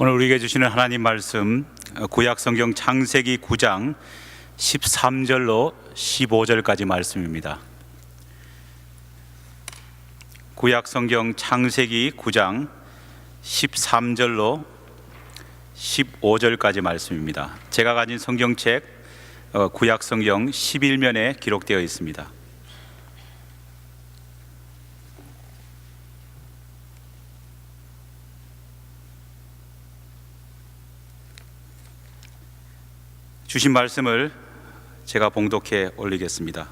오늘 우리에게 주시는 하나님 말씀 구약 성경 창세기 9장 13절로 15절까지 말씀입니다. 구약 성경 창세기 9장 13절로 15절까지 말씀입니다. 제가 가진 성경책 구약 성경 11면에 기록되어 있습니다. 주신 말씀을 제가 봉독해 올리겠습니다.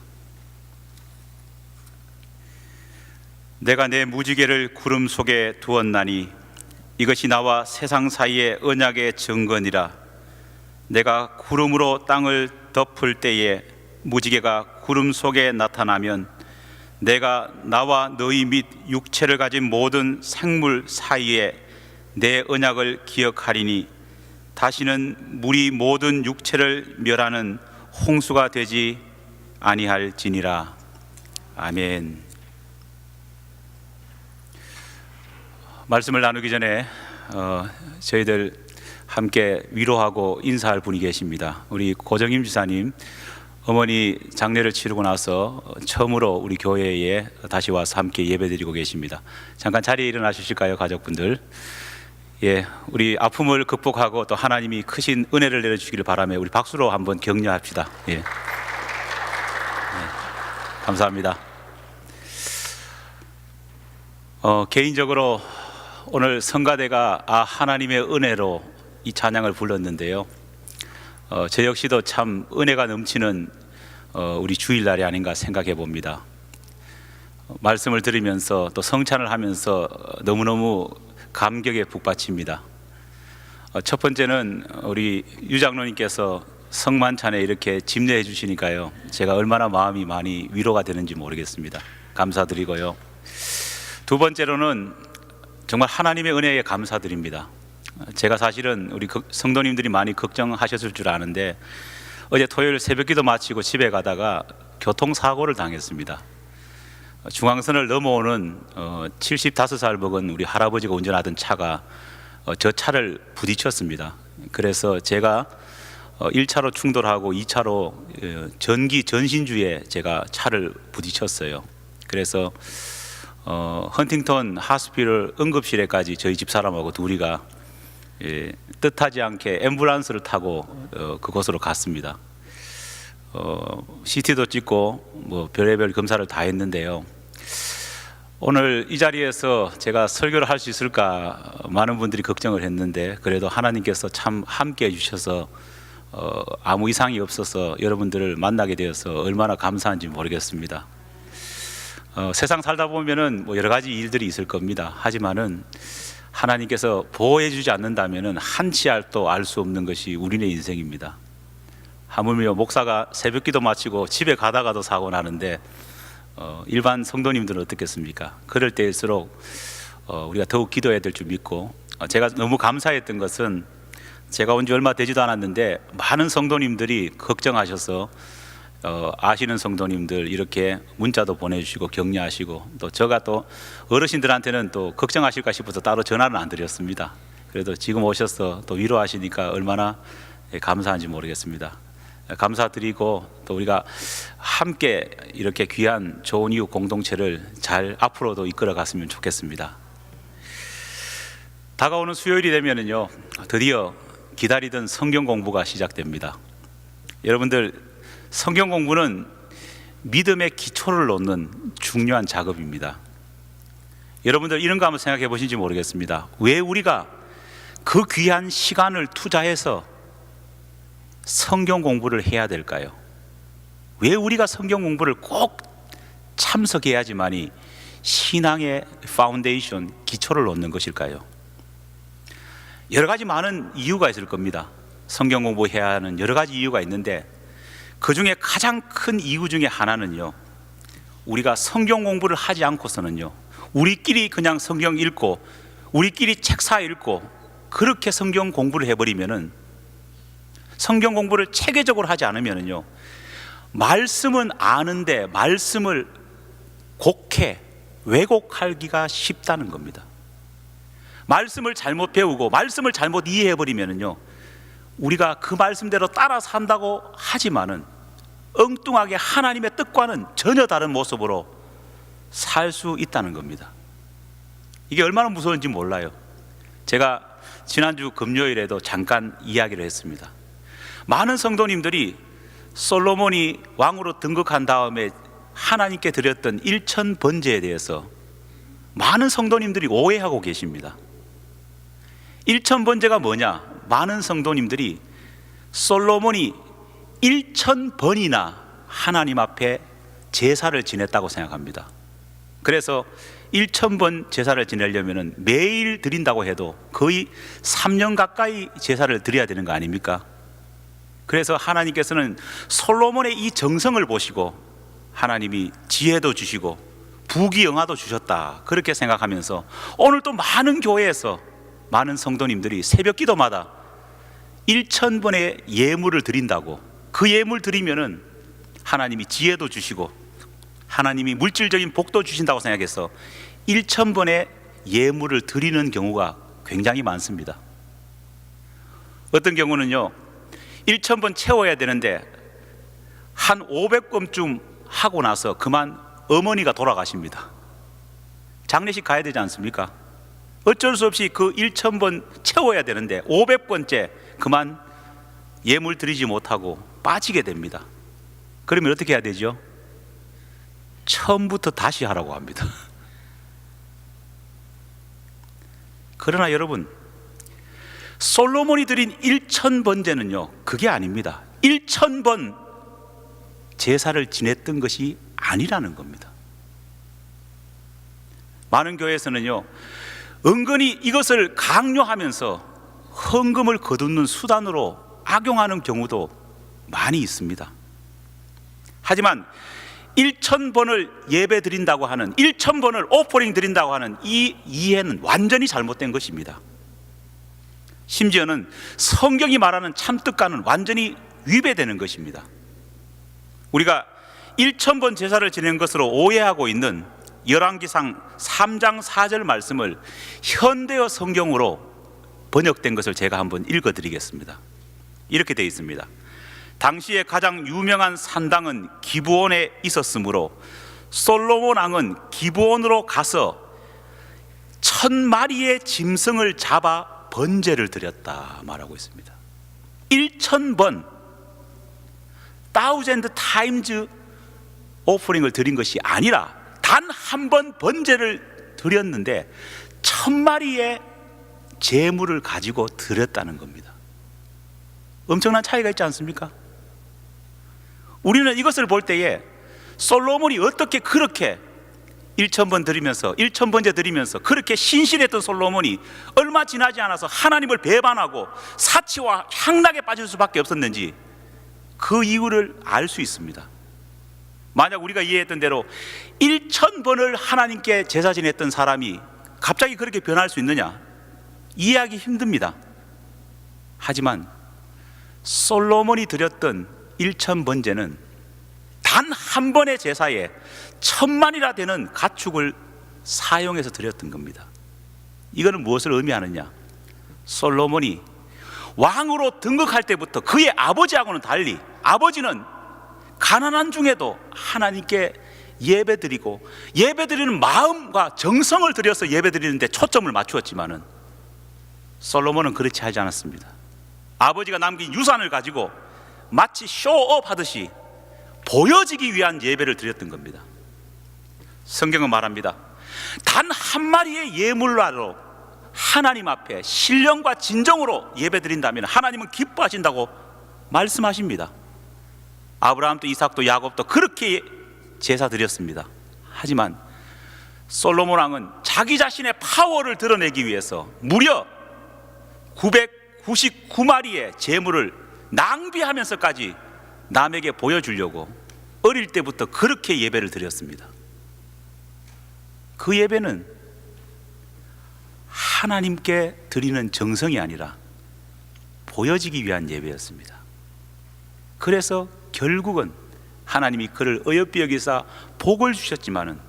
내가 내 무지개를 구름 속에 두었나니 이것이 나와 세상 사이의 언약의 증거니라. 내가 구름으로 땅을 덮을 때에 무지개가 구름 속에 나타나면 내가 나와 너희 및 육체를 가진 모든 생물 사이에 내 언약을 기억하리니 다시는 물이 모든 육체를 멸하는 홍수가 되지 아니할지니라. 아멘. 말씀을 나누기 전에 저희들 함께 위로하고 인사할 분이 계십니다. 우리 고정임 지사님, 어머니 장례를 치르고 나서 처음으로 우리 교회에 다시 와서 함께 예배드리고 계십니다. 잠깐 자리에 일어나 주실까요, 가족분들? 예, 우리 아픔을 극복하고 또 하나님이 크신 은혜를 내려주시기를 바라며 우리 박수로 한번 격려합시다. 예. 감사합니다. 개인적으로 오늘 성가대가 하나님의 은혜로 이 찬양을 불렀는데요. 저 역시도 참 은혜가 넘치는 우리 주일날이 아닌가 생각해 봅니다. 말씀을 들으면서 또 성찬을 하면서 너무너무 감격에 북받칩니다. 첫 번째는 우리 유 장로님께서 성만찬에 이렇게 집례해 주시니까요, 제가 얼마나 마음이 많이 위로가 되는지 모르겠습니다. 감사드리고요. 두 번째로는 정말 하나님의 은혜에 감사드립니다. 제가 사실은 우리 성도님들이 많이 걱정하셨을 줄 아는데 어제 토요일 새벽기도 마치고 집에 가다가 교통사고를 당했습니다. 중앙선을 넘어오는 75살 먹은 우리 할아버지가 운전하던 차가 저 차를 부딪혔습니다. 그래서 제가 1차로 충돌하고 2차로 전기 전신주에 제가 차를 부딪혔어요. 그래서 헌팅턴 하스피럴 응급실에까지 저희 집사람하고 둘이가 뜻하지 않게 앰뷸런스를 타고 그곳으로 갔습니다. CT도 찍고 뭐 별의별 검사를 다 했는데요, 오늘 이 자리에서 제가 설교를 할 수 있을까 많은 분들이 걱정을 했는데 그래도 하나님께서 참 함께 해주셔서 아무 이상이 없어서 여러분들을 만나게 되어서 얼마나 감사한지 모르겠습니다. 세상 살다 보면은 뭐 여러 가지 일들이 있을 겁니다. 하지만은 하나님께서 보호해 주지 않는다면은 한치 알도 알 수 없는 것이 우리네 인생입니다. 하물며 목사가 새벽기도 마치고 집에 가다가도 사고 나는데 일반 성도님들은 어떻겠습니까? 그럴 때일수록 우리가 더욱 기도해야 될 줄 믿고, 제가 너무 감사했던 것은 제가 온 지 얼마 되지도 않았는데 많은 성도님들이 걱정하셔서 아시는 성도님들 이렇게 문자도 보내주시고 격려하시고, 또 제가 또 어르신들한테는 또 걱정하실까 싶어서 따로 전화는 안 드렸습니다. 그래도 지금 오셔서 또 위로하시니까 얼마나 감사한지 모르겠습니다. 감사드리고 또 우리가 함께 이렇게 귀한 좋은 이웃 공동체를 잘 앞으로도 이끌어 갔으면 좋겠습니다. 다가오는 수요일이 되면은요, 드디어 기다리던 성경 공부가 시작됩니다. 여러분들, 성경 공부는 믿음의 기초를 놓는 중요한 작업입니다. 여러분들 이런 거 한번 생각해 보신지 모르겠습니다. 왜 우리가 그 귀한 시간을 투자해서 성경 공부를 해야 될까요? 왜 우리가 성경 공부를 꼭 참석해야지만이 신앙의 파운데이션, 기초를 놓는 것일까요? 여러 가지 많은 이유가 있을 겁니다. 성경 공부해야 하는 여러 가지 이유가 있는데 그 중에 가장 큰 이유 중에 하나는요, 우리가 성경 공부를 하지 않고서는요, 우리끼리 그냥 성경 읽고 우리끼리 책 사 읽고 그렇게 성경 공부를 해버리면은, 성경 공부를 체계적으로 하지 않으면은요, 말씀은 아는데 말씀을 곡해 왜곡하기가 쉽다는 겁니다. 말씀을 잘못 배우고 말씀을 잘못 이해해버리면요, 우리가 그 말씀대로 따라 산다고 하지만은 엉뚱하게 하나님의 뜻과는 전혀 다른 모습으로 살 수 있다는 겁니다. 이게 얼마나 무서운지 몰라요. 제가 지난주 금요일에도 잠깐 이야기를 했습니다. 많은 성도님들이 솔로몬이 왕으로 등극한 다음에 하나님께 드렸던 일천 번제에 대해서 많은 성도님들이 오해하고 계십니다. 일천 번제가 뭐냐? 많은 성도님들이 솔로몬이 1000번이나 하나님 앞에 제사를 지냈다고 생각합니다. 그래서 1000번 제사를 지내려면 매일 드린다고 해도 거의 3년 가까이 제사를 드려야 되는 거 아닙니까? 그래서 하나님께서는 솔로몬의 이 정성을 보시고 하나님이 지혜도 주시고 부귀영화도 주셨다, 그렇게 생각하면서 오늘 또 많은 교회에서 많은 성도님들이 새벽 기도마다 1000번의 예물을 드린다고, 그 예물 드리면은 하나님이 지혜도 주시고 하나님이 물질적인 복도 주신다고 생각해서 1000번의 예물을 드리는 경우가 굉장히 많습니다. 어떤 경우는요, 1000번 채워야 되는데 한 500번쯤 하고 나서 그만 어머니가 돌아가십니다. 장례식 가야 되지 않습니까? 어쩔 수 없이 그 1000번 채워야 되는데 500번째 그만 예물 드리지 못하고 빠지게 됩니다. 그러면 어떻게 해야 되죠? 처음부터 다시 하라고 합니다. 그러나 여러분, 솔로몬이 드린 1000번제는요 그게 아닙니다. 1000번 제사를 지냈던 것이 아니라는 겁니다. 많은 교회에서는요 은근히 이것을 강요하면서 헌금을 거두는 수단으로 악용하는 경우도 많이 있습니다. 하지만 1000번을 예배 드린다고 하는, 1000번을 오퍼링 드린다고 하는 이 이해는 완전히 잘못된 것입니다. 심지어는 성경이 말하는 참뜻과는 완전히 위배되는 것입니다. 우리가 1000번 제사를 지낸 것으로 오해하고 있는 열왕기상 3장 4절 말씀을 현대어 성경으로 번역된 것을 제가 한번 읽어드리겠습니다. 이렇게 되어 있습니다. 당시에 가장 유명한 산당은 기브온에 있었으므로 솔로몬 왕은 기브온으로 가서 1000마리의 짐승을 잡아 번제를 드렸다 말하고 있습니다. 1000번 1000 times 오퍼링을 드린 것이 아니라 단 한 번 번제를 드렸는데 1000마리의 제물을 가지고 드렸다는 겁니다. 엄청난 차이가 있지 않습니까? 우리는 이것을 볼 때에 솔로몬이 어떻게 그렇게 1000번 드리면서 1000번제 드리면서 그렇게 신실했던 솔로몬이 얼마 지나지 않아서 하나님을 배반하고 사치와 향락에 빠질 수밖에 없었는지 그 이유를 알 수 있습니다. 만약 우리가 이해했던 대로 1000번을 하나님께 제사 지냈던 사람이 갑자기 그렇게 변할 수 있느냐? 이해하기 힘듭니다. 하지만 솔로몬이 드렸던 1000번제는 단 한 번의 제사에 1000만이나 되는 가축을 사용해서 드렸던 겁니다. 이거는 무엇을 의미하느냐? 솔로몬이 왕으로 등극할 때부터 그의 아버지하고는 달리 아버지는 가난한 중에도 하나님께 예배드리고 예배드리는 마음과 정성을 들여서 예배드리는데 초점을 맞추었지만은 솔로몬은 그렇지 하지 않았습니다. 아버지가 남긴 유산을 가지고 마치 쇼업 하듯이 보여지기 위한 예배를 드렸던 겁니다. 성경은 말합니다. 단 한 마리의 예물로 하나님 앞에 신령과 진정으로 예배드린다면 하나님은 기뻐하신다고 말씀하십니다. 아브라함도 이삭도 야곱도 그렇게 제사 드렸습니다. 하지만 솔로몬 왕은 자기 자신의 파워를 드러내기 위해서 무려 999마리의 제물을 낭비하면서까지 남에게 보여주려고 어릴 때부터 그렇게 예배를 드렸습니다. 그 예배는 하나님께 드리는 정성이 아니라 보여지기 위한 예배였습니다. 그래서 결국은 하나님이 그를 어여삐 여기사 복을 주셨지만은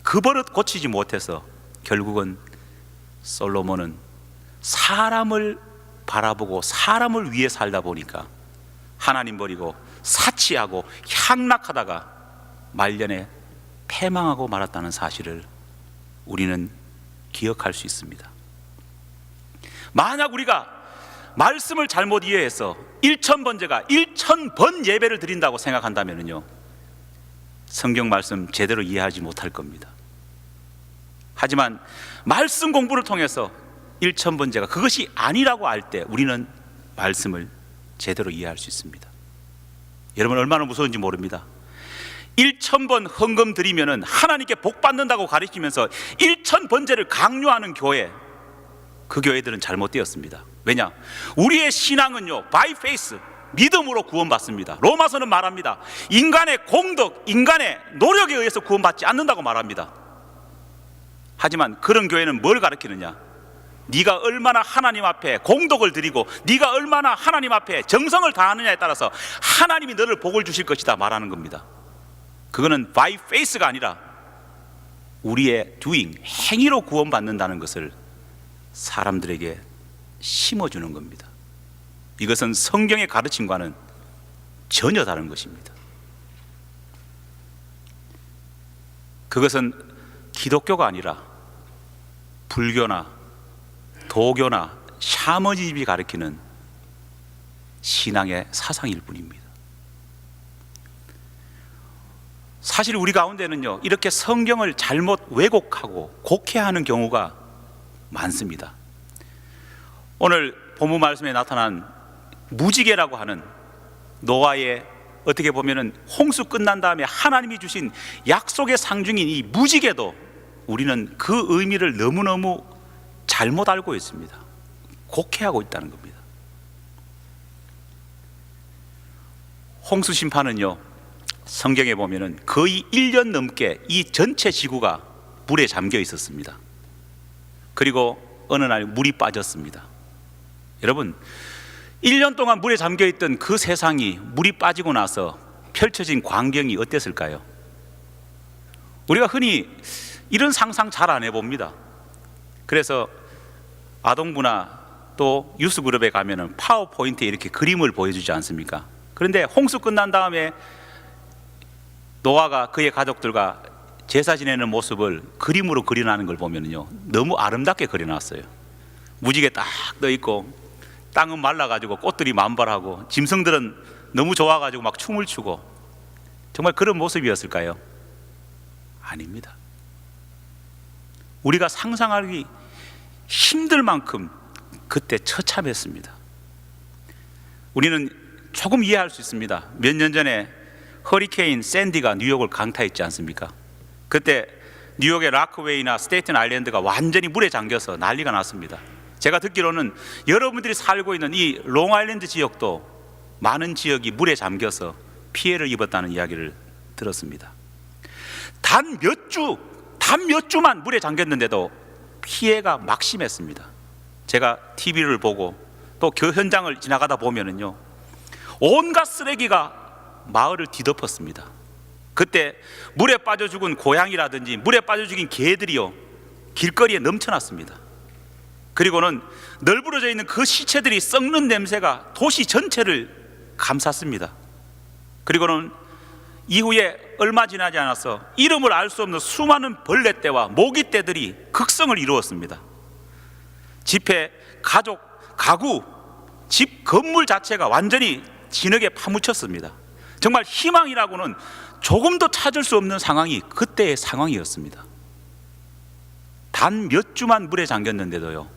그 버릇 고치지 못해서 결국은 솔로몬은 사람을 바라보고 사람을 위해 살다 보니까 하나님 버리고 사치하고 향락하다가 말년에 패망하고 말았다는 사실을 우리는 기억할 수 있습니다. 만약 우리가 말씀을 잘못 이해해서 1000번제가 1000번 예배를 드린다고 생각한다면요, 성경 말씀 제대로 이해하지 못할 겁니다. 하지만 말씀 공부를 통해서 1000번제가 그것이 아니라고 알 때 우리는 말씀을 제대로 이해할 수 있습니다. 여러분, 얼마나 무서운지 모릅니다. 1000번 헌금 드리면은 하나님께 복 받는다고 가르치면서 1000번제를 강요하는 교회, 그 교회들은 잘못되었습니다. 왜냐? 우리의 신앙은요, by faith, 믿음으로 구원받습니다. 로마서는 말합니다. 인간의 공덕, 인간의 노력에 의해서 구원받지 않는다고 말합니다. 하지만 그런 교회는 뭘 가르치느냐? 네가 얼마나 하나님 앞에 공덕을 드리고 네가 얼마나 하나님 앞에 정성을 다하느냐에 따라서 하나님이 너를 복을 주실 것이다 말하는 겁니다. 그거는 by faith가 아니라 우리의 doing, 행위로 구원받는다는 것을 사람들에게 심어주는 겁니다. 이것은 성경의 가르침과는 전혀 다른 것입니다. 그것은 기독교가 아니라 불교나 도교나 샤머니즘이 가르치는 신앙의 사상일 뿐입니다. 사실 우리 가운데는요, 이렇게 성경을 잘못 왜곡하고 곡해하는 경우가 많습니다. 오늘 본문 말씀에 나타난 무지개라고 하는 노아의, 어떻게 보면은 홍수 끝난 다음에 하나님이 주신 약속의 상징인 이 무지개도 우리는 그 의미를 너무너무 잘못 알고 있습니다. 곡해하고 있다는 겁니다. 홍수 심판은요, 성경에 보면은 거의 1년 넘게 이 전체 지구가 물에 잠겨 있었습니다. 그리고 어느 날 물이 빠졌습니다. 여러분, 1년 동안 물에 잠겨 있던 그 세상이 물이 빠지고 나서 펼쳐진 광경이 어땠을까요? 우리가 흔히 이런 상상 잘 안 해봅니다. 그래서 아동부나 또 유스그룹에 가면은 파워포인트에 이렇게 그림을 보여주지 않습니까? 그런데 홍수 끝난 다음에 노아가 그의 가족들과 제사 지내는 모습을 그림으로 그려나는 걸 보면요, 너무 아름답게 그려놨어요. 무지개 딱 떠 있고 땅은 말라가지고 꽃들이 만발하고 짐승들은 너무 좋아가지고 막 춤을 추고, 정말 그런 모습이었을까요? 아닙니다. 우리가 상상하기 힘들 만큼 그때 처참했습니다. 우리는 조금 이해할 수 있습니다. 몇 년 전에 허리케인 샌디가 뉴욕을 강타했지 않습니까? 그때 뉴욕의 라크웨이나 스테이튼 아일랜드가 완전히 물에 잠겨서 난리가 났습니다. 제가 듣기로는 여러분들이 살고 있는 이 롱아일랜드 지역도 많은 지역이 물에 잠겨서 피해를 입었다는 이야기를 들었습니다. 단 몇 주만 물에 잠겼는데도 피해가 막심했습니다. 제가 TV를 보고 또 그 현장을 지나가다 보면은요, 온갖 쓰레기가 마을을 뒤덮었습니다. 그때 물에 빠져 죽은 고양이라든지 물에 빠져 죽인 개들이요, 길거리에 넘쳐났습니다. 그리고는 널브러져 있는 그 시체들이 썩는 냄새가 도시 전체를 감쌌습니다. 그리고는 이후에 얼마 지나지 않아서 이름을 알 수 없는 수많은 벌레떼와 모기떼들이 극성을 이루었습니다. 집회, 가족, 가구, 집 건물 자체가 완전히 진흙에 파묻혔습니다. 정말 희망이라고는 조금도 찾을 수 없는 상황이 그때의 상황이었습니다. 단 몇 주만 물에 잠겼는데도요,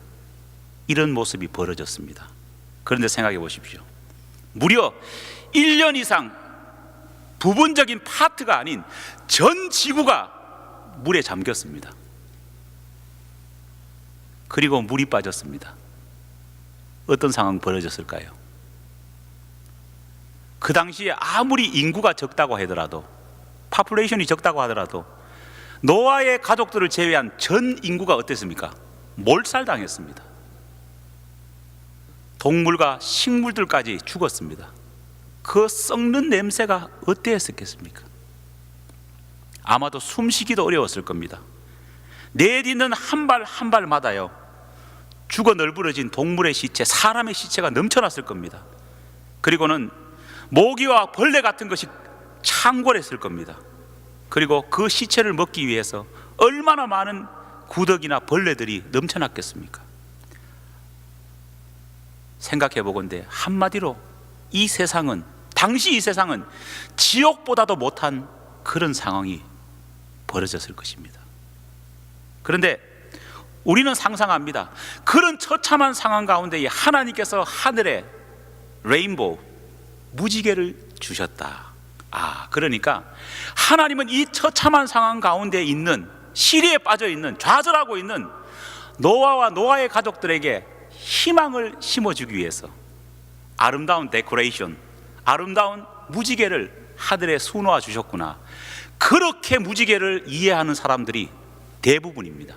이런 모습이 벌어졌습니다. 그런데 생각해 보십시오. 무려 1년 이상 부분적인 파트가 아닌 전 지구가 물에 잠겼습니다. 그리고 물이 빠졌습니다. 어떤 상황이 벌어졌을까요? 그 당시에 아무리 인구가 적다고 하더라도, 파퓰레이션이 적다고 하더라도 노아의 가족들을 제외한 전 인구가 어땠습니까? 몰살당했습니다. 동물과 식물들까지 죽었습니다. 그 썩는 냄새가 어땠겠습니까? 아마도 숨쉬기도 어려웠을 겁니다. 내딛는 한 발 한 발마다요, 죽어 널브러진 동물의 시체, 사람의 시체가 넘쳐났을 겁니다. 그리고는 모기와 벌레 같은 것이 창궐했을 겁니다. 그리고 그 시체를 먹기 위해서 얼마나 많은 구더기나 벌레들이 넘쳐났겠습니까? 생각해 보건대 한마디로 이 세상은, 당시 이 세상은 지옥보다도 못한 그런 상황이 벌어졌을 것입니다. 그런데 우리는 상상합니다. 그런 처참한 상황 가운데 하나님께서 하늘에 레인보우, 무지개를 주셨다. 그러니까 하나님은 이 처참한 상황 가운데 있는, 시리에 빠져 있는, 좌절하고 있는 노아와 노아의 가족들에게 희망을 심어주기 위해서 아름다운 데코레이션, 아름다운 무지개를 하늘에 수놓아 주셨구나. 그렇게 무지개를 이해하는 사람들이 대부분입니다.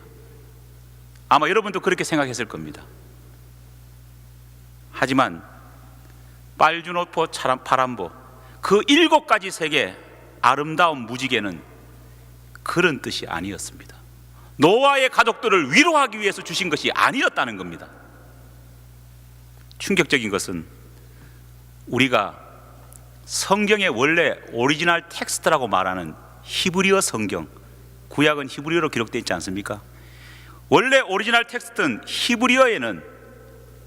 아마 여러분도 그렇게 생각했을 겁니다. 하지만 빨주노포, 파란보, 그 7가지 색의 아름다운 무지개는 그런 뜻이 아니었습니다. 노아의 가족들을 위로하기 위해서 주신 것이 아니었다는 겁니다. 충격적인 것은 우리가 성경의 원래 오리지널 텍스트라고 말하는 히브리어 성경, 구약은 히브리어로 기록되어 있지 않습니까? 원래 오리지널 텍스트는 히브리어에는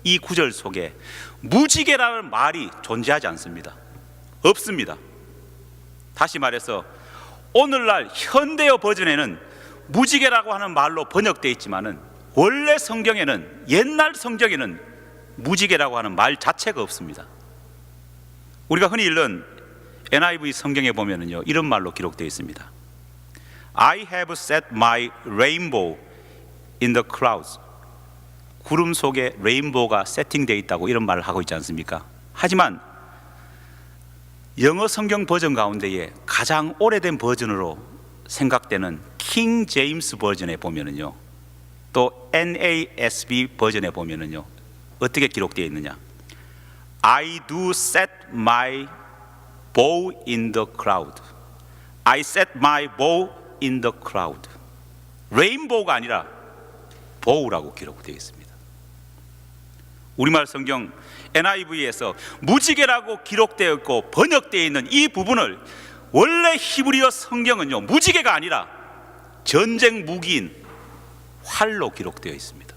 이 구절 속에 무지개라는 말이 존재하지 않습니다. 없습니다. 다시 말해서 오늘날 현대어 버전에는 무지개라고 하는 말로 번역되어 있지만은 원래 성경에는, 옛날 성경에는 무지개라고 하는 말 자체가 없습니다. 우리가 흔히 읽는 NIV 성경에 보면은요, 이런 말로 기록되어 있습니다. I have set my rainbow in the clouds. 구름 속에 레인보우가 세팅되어 있다고 이런 말을 하고 있지 않습니까? 하지만 영어 성경 버전 가운데에 가장 오래된 버전으로 생각되는 킹 제임스 버전에 보면은요, 또 NASB 버전에 보면은요, 어떻게 기록되어 있느냐? I do set my bow in the cloud. I set my bow in the cloud. 레인보우가 아니라 보우라고 기록되어 있습니다. 우리말 성경 NIV에서 무지개라고 기록되어 있고 번역되어 있는 이 부분을 원래 히브리어 성경은요, 무지개가 아니라 전쟁 무기인 활로 기록되어 있습니다.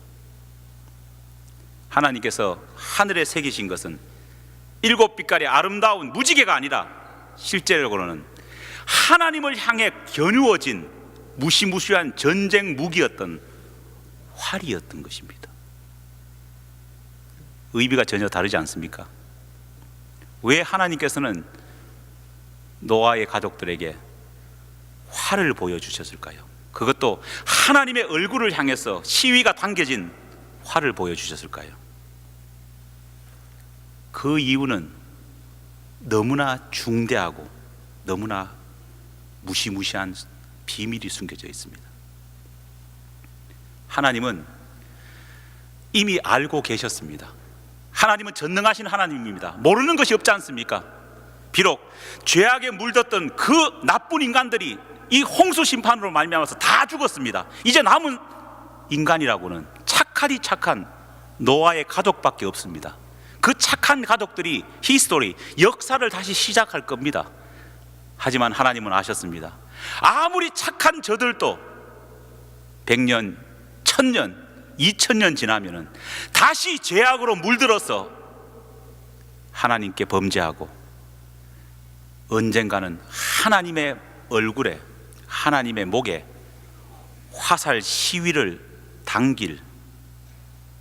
하나님께서 하늘에 새기신 것은 7빛깔의 아름다운 무지개가 아니라 실제로는 하나님을 향해 겨누어진 무시무시한 전쟁 무기였던 활이었던 것입니다. 의미가 전혀 다르지 않습니까? 왜 하나님께서는 노아의 가족들에게 활을 보여주셨을까요? 그것도 하나님의 얼굴을 향해서 시위가 당겨진 활을 보여주셨을까요? 그 이유는 너무나 중대하고 너무나 무시무시한 비밀이 숨겨져 있습니다. 하나님은 이미 알고 계셨습니다. 하나님은 전능하신 하나님입니다. 모르는 것이 없지 않습니까? 비록 죄악에 물들었던 그 나쁜 인간들이 이 홍수 심판으로 말미암아서 다 죽었습니다. 이제 남은 인간이라고는 착하디 착한 노아의 가족밖에 없습니다. 그 착한 가족들이 히스토리, 역사를 다시 시작할 겁니다. 하지만 하나님은 아셨습니다. 아무리 착한 저들도 100년, 1000년, 2000년 지나면은 다시 죄악으로 물들어서 하나님께 범죄하고 언젠가는 하나님의 얼굴에, 하나님의 목에 화살 시위를 당길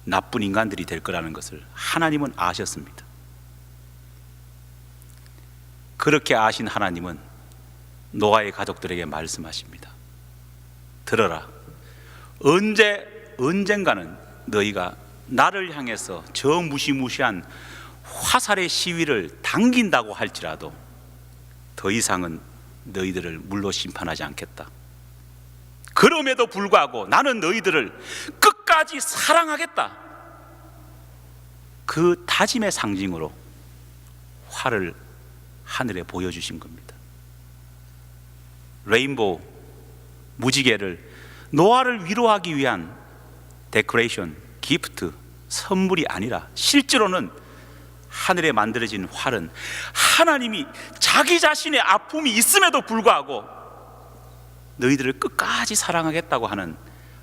나쁜 인간들이 될 거라는 것을 하나님은 아셨습니다. 그렇게 아신 하나님은 노아의 가족들에게 말씀하십니다. 들어라. 언젠가는 너희가 나를 향해서 저 무시무시한 화살의 시위를 당긴다고 할지라도 더 이상은 너희들을 물로 심판하지 않겠다. 그럼에도 불구하고 나는 너희들을 끝까지 사랑하겠다. 그 다짐의 상징으로 활을 하늘에 보여주신 겁니다. 레인보우, 무지개를 노아를 위로하기 위한 데코레이션, 기프트, 선물이 아니라 실제로는 하늘에 만들어진 활은 하나님이 자기 자신의 아픔이 있음에도 불구하고 너희들을 끝까지 사랑하겠다고 하는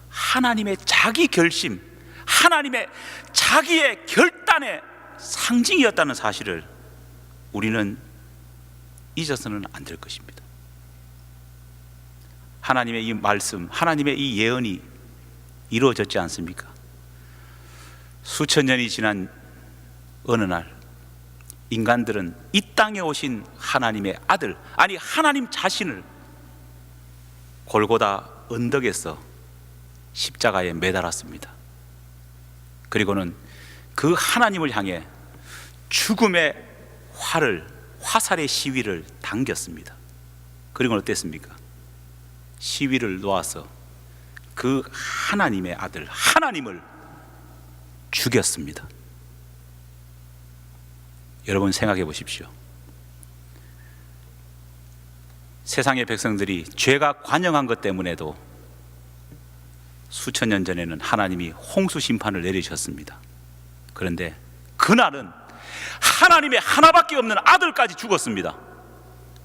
하나님의 자기 결심, 하나님의 자기의 결단의 상징이었다는 사실을 우리는 잊어서는 안 될 것입니다. 하나님의 이 말씀, 하나님의 이 예언이 이루어졌지 않습니까? 수천 년이 지난 어느 날 인간들은 이 땅에 오신 하나님의 아들, 아니 하나님 자신을 골고다 언덕에서 십자가에 매달았습니다. 그리고는 그 하나님을 향해 죽음의 활을, 화살의 시위를 당겼습니다. 그리고는 어땠습니까? 시위를 놓아서 그 하나님의 아들, 하나님을 죽였습니다. 여러분 생각해 보십시오. 세상의 백성들이 죄가 관영한 것 때문에도 수천 년 전에는 하나님이 홍수 심판을 내리셨습니다. 그런데 그날은 하나님의 하나밖에 없는 아들까지 죽었습니다.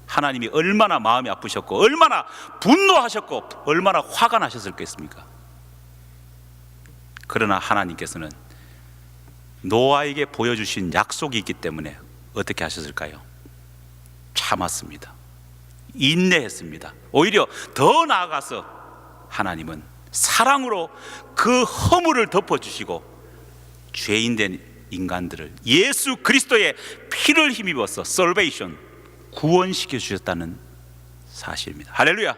하나님이 얼마나 마음이 아프셨고 얼마나 분노하셨고 얼마나 화가 나셨을겠습니까? 그러나 하나님께서는 노아에게 보여주신 약속이 있기 때문에 어떻게 하셨을까요? 참았습니다. 인내했습니다. 오히려 더 나아가서 하나님은 사랑으로 그 허물을 덮어주시고 죄인된 인간들을 예수 그리스도의 피를 힘입어서 salvation, 구원시켜 주셨다는 사실입니다. 할렐루야.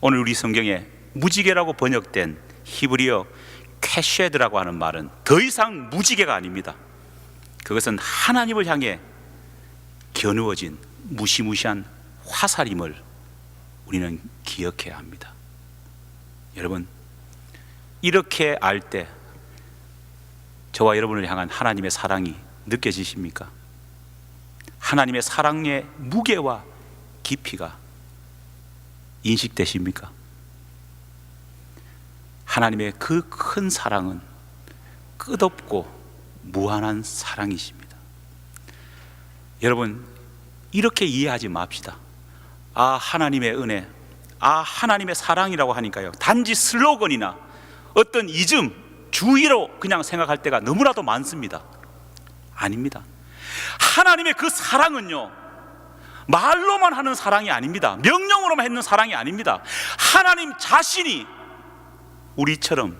오늘 우리 성경에 무지개라고 번역된 히브리어 캐쉐드라고 하는 말은 더 이상 무지개가 아닙니다. 그것은 하나님을 향해 겨누어진 무시무시한 화살임을 우리는 기억해야 합니다. 여러분, 이렇게 알 때 저와 여러분을 향한 하나님의 사랑이 느껴지십니까? 하나님의 사랑의 무게와 깊이가 인식되십니까? 하나님의 그 큰 사랑은 끝없고 무한한 사랑이십니다. 여러분, 이렇게 이해하지 맙시다. 아, 하나님의 은혜, 아, 하나님의 사랑이라고 하니까요, 단지 슬로건이나 어떤 이즘, 주의로 그냥 생각할 때가 너무나도 많습니다. 아닙니다. 하나님의 그 사랑은요, 말로만 하는 사랑이 아닙니다. 명령으로만 했는 사랑이 아닙니다. 하나님 자신이 우리처럼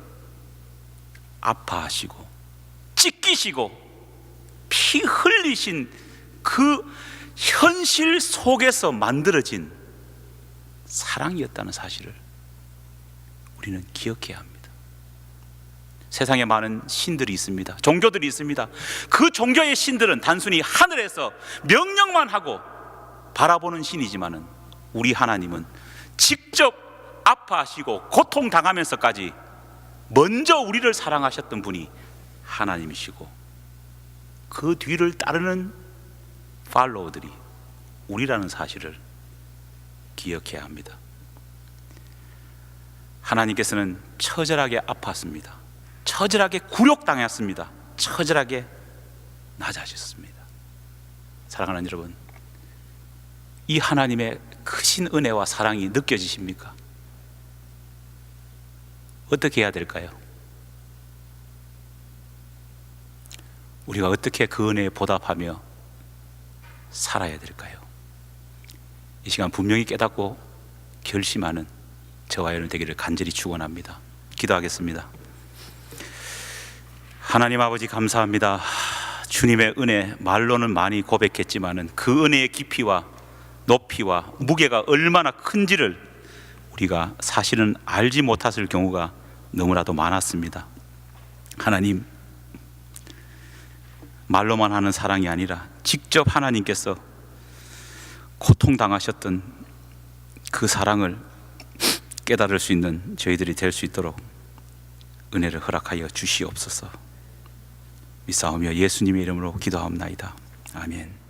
아파하시고 찢기시고 피 흘리신 그 현실 속에서 만들어진 사랑이었다는 사실을 우리는 기억해야 합니다. 세상에 많은 신들이 있습니다. 종교들이 있습니다. 그 종교의 신들은 단순히 하늘에서 명령만 하고 바라보는 신이지만은 우리 하나님은 직접 아파하시고 고통당하면서까지 먼저 우리를 사랑하셨던 분이 하나님이시고 그 뒤를 따르는 팔로워들이 우리라는 사실을 기억해야 합니다. 하나님께서는 처절하게 아팠습니다. 처절하게 굴욕당했습니다. 처절하게 낮아졌습니다. 사랑하는 여러분, 이 하나님의 크신 은혜와 사랑이 느껴지십니까? 어떻게 해야 될까요? 우리가 어떻게 그 은혜에 보답하며 살아야 될까요? 이 시간 분명히 깨닫고 결심하는 저와 여러분 되기를 간절히 축원합니다. 기도하겠습니다. 하나님 아버지, 감사합니다. 주님의 은혜, 말로는 많이 고백했지만은 그 은혜의 깊이와 높이와 무게가 얼마나 큰지를 우리가 사실은 알지 못했을 경우가 너무나도 많았습니다. 하나님, 말로만 하는 사랑이 아니라 직접 하나님께서 고통당하셨던 그 사랑을 깨달을 수 있는 저희들이 될 수 있도록 은혜를 허락하여 주시옵소서. 믿사오며 예수님의 이름으로 기도하옵나이다. 아멘.